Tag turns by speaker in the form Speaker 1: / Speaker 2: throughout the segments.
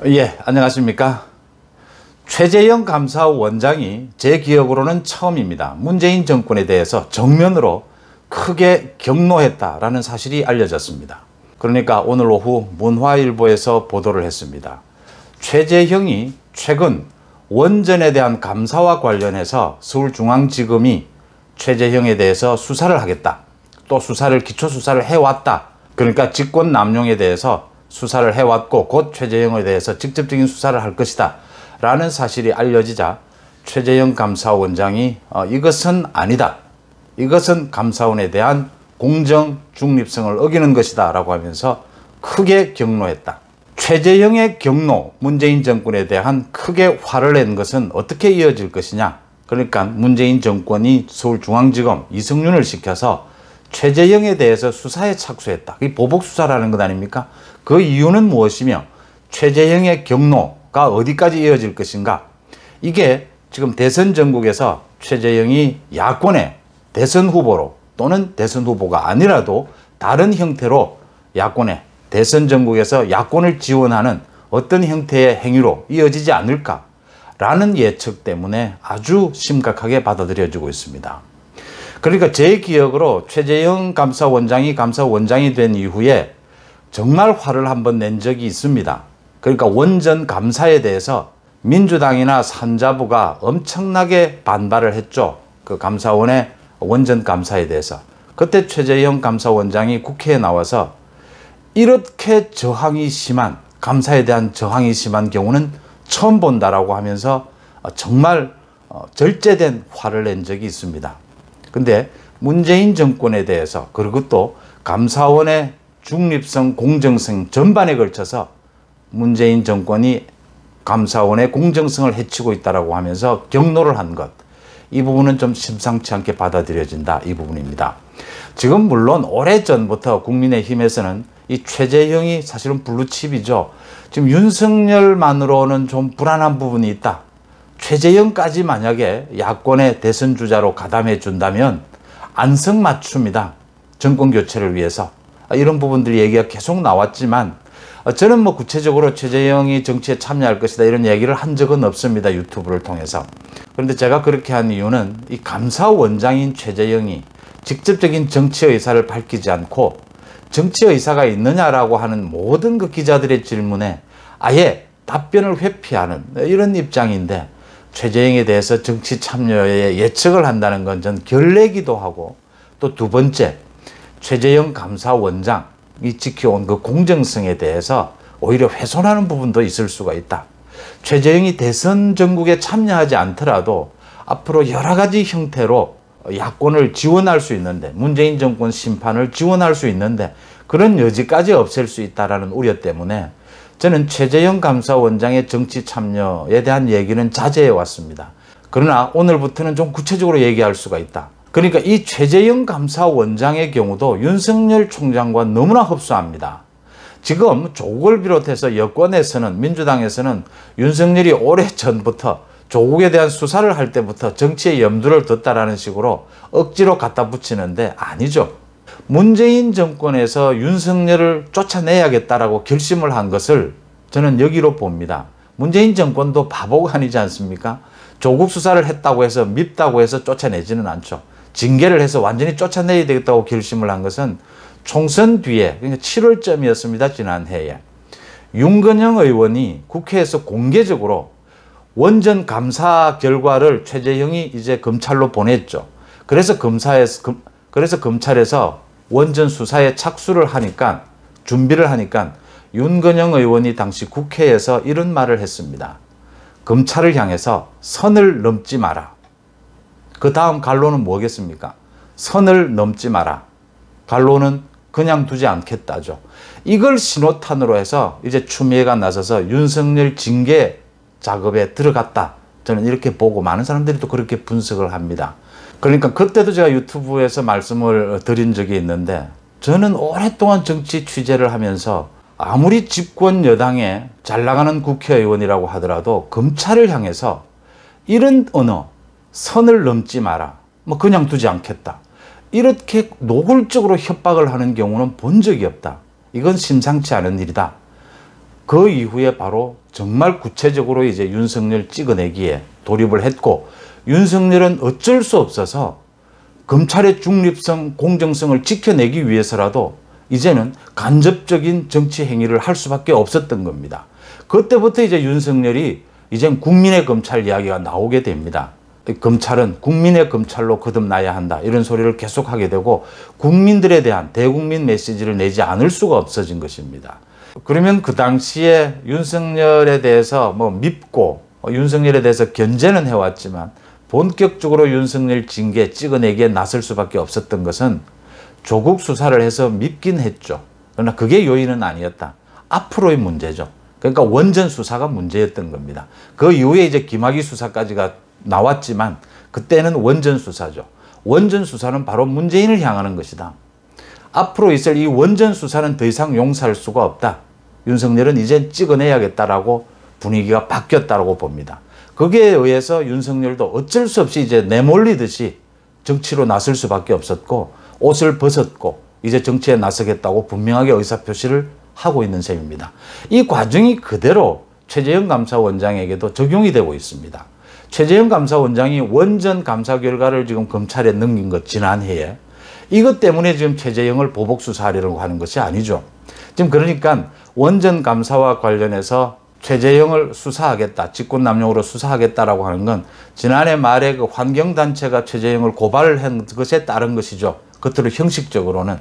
Speaker 1: 예, 안녕하십니까. 최재형 감사원장이 제 기억으로는 처음입니다. 문재인 정권에 대해서 정면으로 크게 경노했다라는 사실이 알려졌습니다. 그러니까 오늘 오후 문화일보에서 보도를 했습니다. 최재형이 최근 원전에 대한 감사와 관련해서 서울중앙지검이 최재형에 대해서 수사를 하겠다. 또 기초수사를 해왔다. 그러니까 직권남용에 대해서 수사를 해왔고 곧 최재형에 대해서 직접적인 수사를 할 것이다 라는 사실이 알려지자 최재형 감사원장이 이것은 아니다. 이것은 감사원에 대한 공정 중립성을 어기는 것이다 라고 하면서 크게 경노했다. 최재형의 경노, 문재인 정권에 대한 크게 화를 낸 것은 어떻게 이어질 것이냐. 그러니까 문재인 정권이 서울중앙지검 이승윤을 시켜서 최재형에 대해서 수사에 착수했다. 이 보복수사라는 것 아닙니까? 그 이유는 무엇이며 최재형의 경로가 어디까지 이어질 것인가? 이게 지금 대선 전국에서 최재형이 야권의 대선 후보로 또는 대선 후보가 아니라도 다른 형태로 야권의 대선 전국에서 야권을 지원하는 어떤 형태의 행위로 이어지지 않을까라는 예측 때문에 아주 심각하게 받아들여지고 있습니다. 그러니까 제 기억으로 최재형 감사원장이 된 이후에 정말 화를 한번 낸 적이 있습니다. 그러니까 원전 감사에 대해서 민주당이나 산자부가 엄청나게 반발을 했죠. 그 감사원의 원전 감사에 대해서. 그때 최재형 감사원장이 국회에 나와서 이렇게 감사에 대한 저항이 심한 경우는 처음 본다라고 하면서 정말 절제된 화를 낸 적이 있습니다. 근데 문재인 정권에 대해서 그리고 또 감사원의 중립성, 공정성 전반에 걸쳐서 문재인 정권이 감사원의 공정성을 해치고 있다라고 하면서 경노를 한 것. 이 부분은 좀 심상치 않게 받아들여진다. 이 부분입니다. 지금 물론 오래전부터 국민의힘에서는 이 최재형이 사실은 블루칩이죠. 지금 윤석열만으로는 좀 불안한 부분이 있다. 최재형까지 만약에 야권의 대선 주자로 가담해 준다면 안성맞춤이다. 정권 교체를 위해서. 이런 부분들 얘기가 계속 나왔지만 저는 구체적으로 최재형이 정치에 참여할 것이다 이런 얘기를 한 적은 없습니다. 유튜브를 통해서. 그런데 제가 그렇게 한 이유는 이 감사원장인 최재형이 직접적인 정치 의사를 밝히지 않고 정치 의사가 있느냐라고 하는 모든 그 기자들의 질문에 아예 답변을 회피하는 이런 입장인데 최재형에 대해서 정치 참여에 예측을 한다는 건 전 결례기도 하고 또 두 번째 최재형 감사원장이 지켜온 그 공정성에 대해서 오히려 훼손하는 부분도 있을 수가 있다. 최재형이 대선 전국에 참여하지 않더라도 앞으로 여러 가지 형태로 야권을 지원할 수 있는데 문재인 정권 심판을 지원할 수 있는데 그런 여지까지 없앨 수 있다는 우려 때문에 저는 최재형 감사원장의 정치 참여에 대한 얘기는 자제해 왔습니다. 그러나 오늘부터는 좀 구체적으로 얘기할 수가 있다. 그러니까 이 최재형 감사원장의 경우도 윤석열 총장과 너무나 흡사합니다. 지금 조국을 비롯해서 여권에서는 민주당에서는 윤석열이 오래전부터 조국에 대한 수사를 할 때부터 정치에 염두를 뒀다라는 식으로 억지로 갖다 붙이는데 아니죠. 문재인 정권에서 윤석열을 쫓아내야겠다라고 결심을 한 것을 저는 여기로 봅니다. 문재인 정권도 바보가 아니지 않습니까? 조국 수사를 했다고 해서 밉다고 해서 쫓아내지는 않죠. 징계를 해서 완전히 쫓아내야 되겠다고 결심을 한 것은 총선 뒤에 그러니까 7월쯤이었습니다. 지난해에. 윤건영 의원이 국회에서 공개적으로 원전 감사 결과를 최재형이 이제 검찰로 보냈죠. 그래서 검찰에서 원전 수사에 착수를 하니까 준비를 하니까 윤건영 의원이 당시 국회에서 이런 말을 했습니다. 검찰을 향해서 선을 넘지 마라. 그 다음 갈로는 뭐겠습니까? 선을 넘지 마라. 갈로는 그냥 두지 않겠다죠. 이걸 신호탄으로 해서 이제 추미애가 나서서 윤석열 징계 작업에 들어갔다. 저는 이렇게 보고 많은 사람들이 또 그렇게 분석을 합니다. 그러니까 그때도 제가 유튜브에서 말씀을 드린 적이 있는데 저는 오랫동안 정치 취재를 하면서 아무리 집권 여당에 잘 나가는 국회의원이라고 하더라도 검찰을 향해서 이런 언어, 선을 넘지 마라. 그냥 두지 않겠다. 이렇게 노골적으로 협박을 하는 경우는 본 적이 없다. 이건 심상치 않은 일이다. 그 이후에 바로 정말 구체적으로 이제 윤석열 찍어내기에 돌입을 했고, 윤석열은 어쩔 수 없어서 검찰의 중립성, 공정성을 지켜내기 위해서라도 이제는 간접적인 정치 행위를 할 수밖에 없었던 겁니다. 그때부터 이제 윤석열이 이젠 국민의 검찰 이야기가 나오게 됩니다. 검찰은 국민의 검찰로 거듭나야 한다, 이런 소리를 계속하게 되고 국민들에 대한 대국민 메시지를 내지 않을 수가 없어진 것입니다. 그러면 그 당시에 윤석열에 대해서 뭐 밉고 윤석열에 대해서 견제는 해왔지만 본격적으로 윤석열 징계 찍어내기에 나설 수밖에 없었던 것은 조국 수사를 해서 밉긴 했죠. 그러나 그게 요인은 아니었다. 앞으로의 문제죠. 그러니까 원전 수사가 문제였던 겁니다. 그 이후에 이제 김학의 수사까지가 나왔지만 그때는 원전 수사죠. 원전 수사는 바로 문재인을 향하는 것이다. 앞으로 있을 이 원전 수사는 더 이상 용서할 수가 없다. 윤석열은 이제 찍어내야겠다라고 분위기가 바뀌었다고 봅니다. 거기에 의해서 윤석열도 어쩔 수 없이 이제 내몰리듯이 정치로 나설 수밖에 없었고 옷을 벗었고 이제 정치에 나서겠다고 분명하게 의사표시를 하고 있는 셈입니다. 이 과정이 그대로 최재형 감사원장에게도 적용이 되고 있습니다. 최재형 감사원장이 원전 감사 결과를 지금 검찰에 넘긴 것 지난해에 이것 때문에 지금 최재형을 보복 수사하려고 하는 것이 아니죠. 지금 그러니까 원전 감사와 관련해서 최재형을 수사하겠다, 직권남용으로 수사하겠다라고 하는 건 지난해 말에 그 환경단체가 최재형을 고발을 한 것에 따른 것이죠. 겉으로 형식적으로는.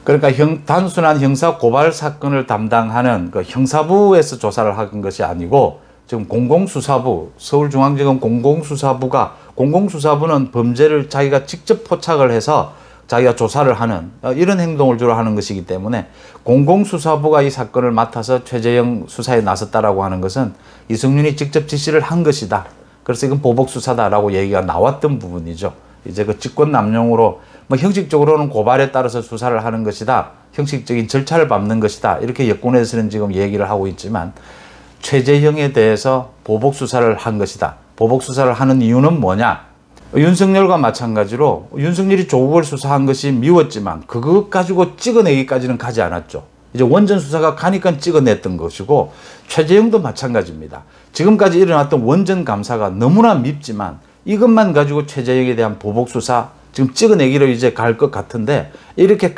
Speaker 1: 그러니까 단순한 형사 고발 사건을 담당하는 그 형사부에서 조사를 한 것이 아니고 지금 공공수사부, 서울중앙지검 공공수사부는 범죄를 자기가 직접 포착을 해서 자기가 조사를 하는 이런 행동을 주로 하는 것이기 때문에 공공수사부가 이 사건을 맡아서 최재형 수사에 나섰다라고 하는 것은 이승윤이 직접 지시를 한 것이다. 그래서 이건 보복수사다라고 얘기가 나왔던 부분이죠. 이제 그 직권남용으로 뭐 형식적으로는 고발에 따라서 수사를 하는 것이다, 형식적인 절차를 밟는 것이다, 이렇게 여권에서는 지금 얘기를 하고 있지만 최재형에 대해서 보복수사를 한 것이다. 보복수사를 하는 이유는 뭐냐? 윤석열과 마찬가지로 윤석열이 조국을 수사한 것이 미웠지만 그것 가지고 찍어내기까지는 가지 않았죠. 이제 원전 수사가 가니까 찍어냈던 것이고 최재형도 마찬가지입니다. 지금까지 일어났던 원전 감사가 너무나 밉지만 이것만 가지고 최재형에 대한 보복 수사 지금 찍어내기로 이제 갈 것 같은데 이렇게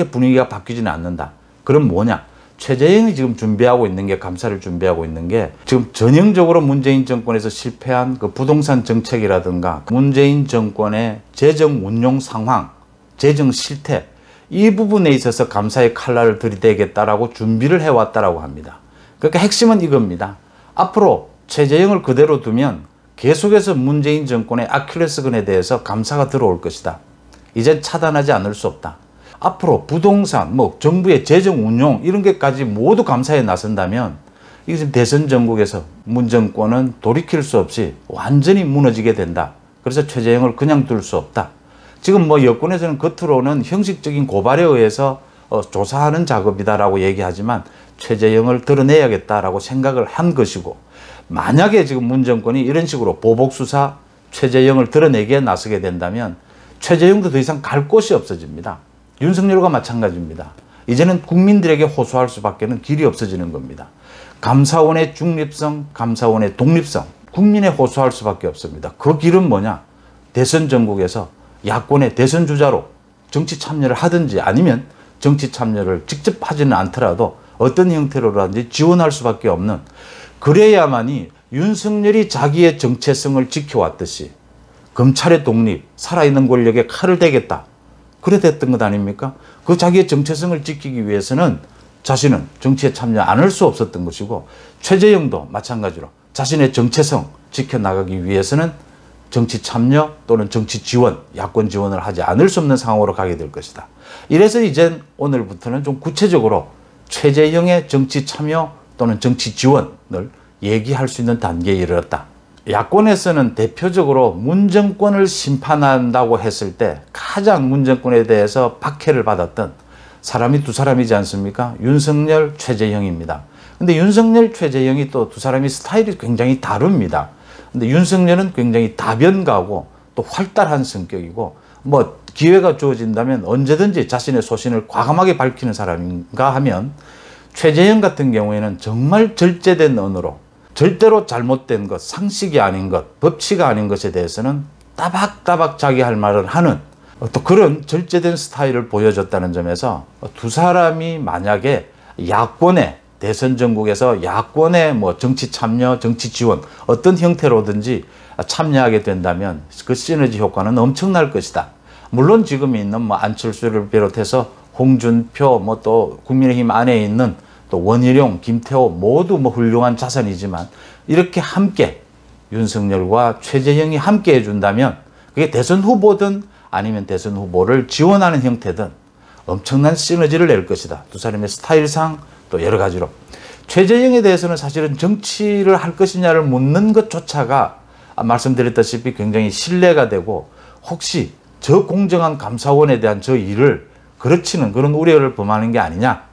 Speaker 1: 분위기가 바뀌지는 않는다. 그럼 뭐냐? 최재형이 지금 준비하고 있는 게, 감사를 준비하고 있는 게 지금 전형적으로 문재인 정권에서 실패한 그 부동산 정책이라든가 문재인 정권의 재정 운용 상황, 재정 실태, 이 부분에 있어서 감사의 칼날을 들이대겠다라고 준비를 해왔다라고 합니다. 그러니까 핵심은 이겁니다. 앞으로 최재형을 그대로 두면 계속해서 문재인 정권의 아킬레스건에 대해서 감사가 들어올 것이다. 이젠 차단하지 않을 수 없다. 앞으로 부동산, 뭐 정부의 재정 운용 이런 게까지 모두 감사에 나선다면 이게 지금 대선 전국에서 문 정권은 돌이킬 수 없이 완전히 무너지게 된다. 그래서 최재형을 그냥 둘 수 없다. 지금 뭐 여권에서는 겉으로는 형식적인 고발에 의해서 조사하는 작업이다라고 얘기하지만 최재형을 드러내야겠다라고 생각을 한 것이고, 만약에 지금 문 정권이 이런 식으로 보복수사 최재형을 드러내기에 나서게 된다면 최재형도 더 이상 갈 곳이 없어집니다. 윤석열과 마찬가지입니다. 이제는 국민들에게 호소할 수밖에는 길이 없어지는 겁니다. 감사원의 중립성, 감사원의 독립성, 국민에 호소할 수밖에 없습니다. 그 길은 뭐냐? 대선 전국에서 야권의 대선 주자로 정치 참여를 하든지 아니면 정치 참여를 직접 하지는 않더라도 어떤 형태로라든지 지원할 수밖에 없는, 그래야만이 윤석열이 자기의 정체성을 지켜왔듯이 검찰의 독립, 살아있는 권력에 칼을 대겠다, 그래 됐던 것 아닙니까? 그 자기의 정체성을 지키기 위해서는 자신은 정치에 참여 안 할 수 없었던 것이고, 최재형도 마찬가지로 자신의 정체성 지켜나가기 위해서는 정치 참여 또는 정치 지원, 야권 지원을 하지 않을 수 없는 상황으로 가게 될 것이다. 이래서 이제 오늘부터는 좀 구체적으로 최재형의 정치 참여 또는 정치 지원을 얘기할 수 있는 단계에 이르렀다. 야권에서는 대표적으로 문 정권을 심판한다고 했을 때 가장 문 정권에 대해서 박해를 받았던 사람이 두 사람이지 않습니까? 윤석열, 최재형입니다. 근데 윤석열, 최재형이 또 두 사람이 스타일이 굉장히 다릅니다. 근데 윤석열은 굉장히 다변가고 또 활달한 성격이고, 뭐 기회가 주어진다면 언제든지 자신의 소신을 과감하게 밝히는 사람인가 하면, 최재형 같은 경우에는 정말 절제된 언어로 절대로 잘못된 것, 상식이 아닌 것, 법치가 아닌 것에 대해서는 따박따박 자기 할 말을 하는 또 그런 절제된 스타일을 보여줬다는 점에서 두 사람이 만약에 야권의 대선 전국에서 야권의 뭐 정치 참여, 정치 지원 어떤 형태로든지 참여하게 된다면 그 시너지 효과는 엄청날 것이다. 물론 지금 있는 뭐 안철수를 비롯해서 홍준표, 뭐 또 국민의힘 안에 있는 또 원희룡, 김태호 모두 뭐 훌륭한 자산이지만 이렇게 함께 윤석열과 최재형이 함께 해준다면 그게 대선 후보든 아니면 대선 후보를 지원하는 형태든 엄청난 시너지를 낼 것이다. 두 사람의 스타일상 또 여러 가지로. 최재형에 대해서는 사실은 정치를 할 것이냐를 묻는 것조차가 말씀드렸다시피 굉장히 신뢰가 되고 혹시 저 공정한 감사원에 대한 저 일을 그르치는 그런 우려를 범하는 게 아니냐.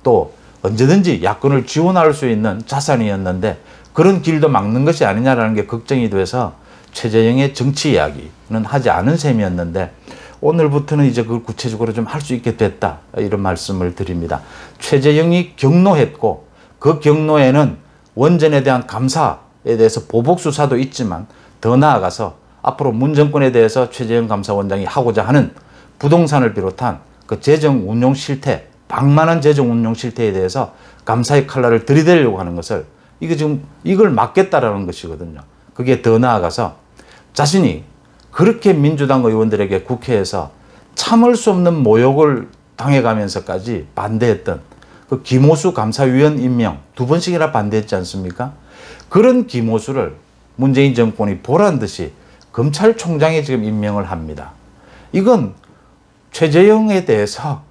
Speaker 1: 또 언제든지 야권을 지원할 수 있는 자산이었는데 그런 길도 막는 것이 아니냐라는 게 걱정이 돼서 최재형의 정치 이야기는 하지 않은 셈이었는데 오늘부터는 이제 그걸 구체적으로 좀 할 수 있게 됐다. 이런 말씀을 드립니다. 최재형이 경로했고 그 경로에는 원전에 대한 감사에 대해서 보복 수사도 있지만 더 나아가서 앞으로 문 정권에 대해서 최재형 감사원장이 하고자 하는 부동산을 비롯한 그 재정 운용 실태, 방만한 재정 운용 실태에 대해서 감사의 칼날을 들이대려고 하는 것을 이걸 막겠다라는 것이거든요. 그게 더 나아가서 자신이 그렇게 민주당 의원들에게 국회에서 참을 수 없는 모욕을 당해가면서까지 반대했던 그 김호수 감사위원 임명 2번씩이나 반대했지 않습니까? 그런 김호수를 문재인 정권이 보란 듯이 검찰총장에 지금 임명을 합니다. 이건 최재형에 대해서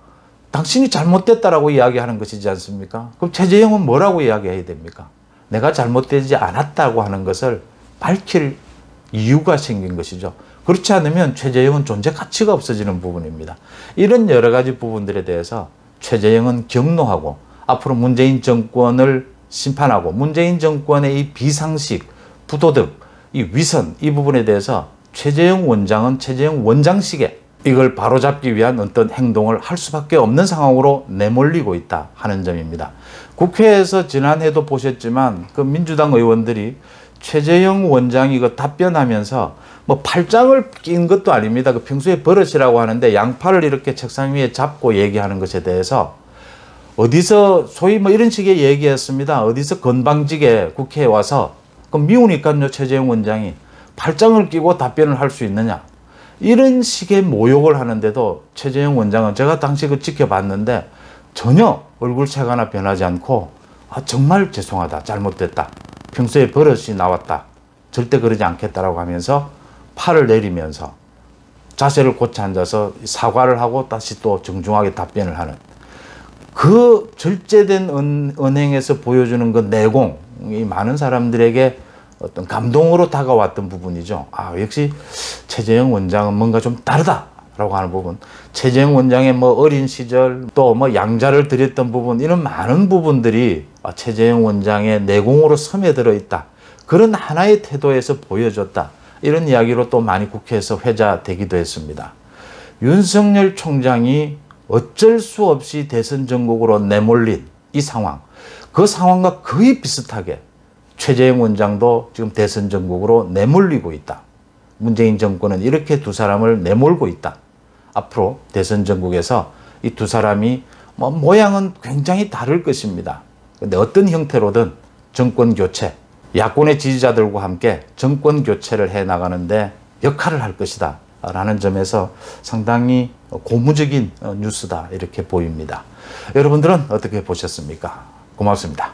Speaker 1: 당신이 잘못됐다라고 이야기하는 것이지 않습니까? 그럼 최재형은 뭐라고 이야기해야 됩니까? 내가 잘못되지 않았다고 하는 것을 밝힐 이유가 생긴 것이죠. 그렇지 않으면 최재형은 존재 가치가 없어지는 부분입니다. 이런 여러 가지 부분들에 대해서 최재형은 경로하고 앞으로 문재인 정권을 심판하고 문재인 정권의 이 비상식, 부도덕, 이 위선 이 부분에 대해서 최재형 원장은 최재형 원장식에 이걸 바로잡기 위한 어떤 행동을 할 수밖에 없는 상황으로 내몰리고 있다 하는 점입니다. 국회에서 지난해도 보셨지만 그 민주당 의원들이 최재형 원장이 그 답변하면서 뭐 팔짱을 낀 것도 아닙니다. 그 평소에 버릇이라고 하는데 양팔을 이렇게 책상 위에 잡고 얘기하는 것에 대해서 어디서 소위 뭐 이런 식의 얘기했습니다. 어디서 건방지게 국회에 와서 그럼 미우니까요 최재형 원장이 팔짱을 끼고 답변을 할 수 있느냐. 이런 식의 모욕을 하는데도 최재형 원장은 제가 당시 그 지켜봤는데 전혀 얼굴색 하나 변하지 않고 정말 죄송하다. 잘못됐다. 평소에 버릇이 나왔다. 절대 그러지 않겠다라고 하면서 팔을 내리면서 자세를 고쳐 앉아서 사과를 하고 다시 또 정중하게 답변을 하는 그 절제된 언행에서 보여주는 그 내공이 많은 사람들에게 어떤 감동으로 다가왔던 부분이죠. 역시 최재형 원장은 뭔가 좀 다르다라고 하는 부분. 최재형 원장의 뭐 어린 시절 또 뭐 양자를 드렸던 부분 이런 많은 부분들이 최재형 원장의 내공으로 스며들어 있다. 그런 하나의 태도에서 보여줬다. 이런 이야기로 또 많이 국회에서 회자되기도 했습니다. 윤석열 총장이 어쩔 수 없이 대선 전국으로 내몰린 이 상황. 그 상황과 거의 비슷하게 최재형 원장도 지금 대선 전국으로 내몰리고 있다. 문재인 정권은 이렇게 두 사람을 내몰고 있다. 앞으로 대선 전국에서 이 두 사람이 뭐 모양은 굉장히 다를 것입니다. 근데 어떤 형태로든 정권 교체, 야권의 지지자들과 함께 정권 교체를 해 나가는데 역할을 할 것이다. 라는 점에서 상당히 고무적인 뉴스다. 이렇게 보입니다. 여러분들은 어떻게 보셨습니까? 고맙습니다.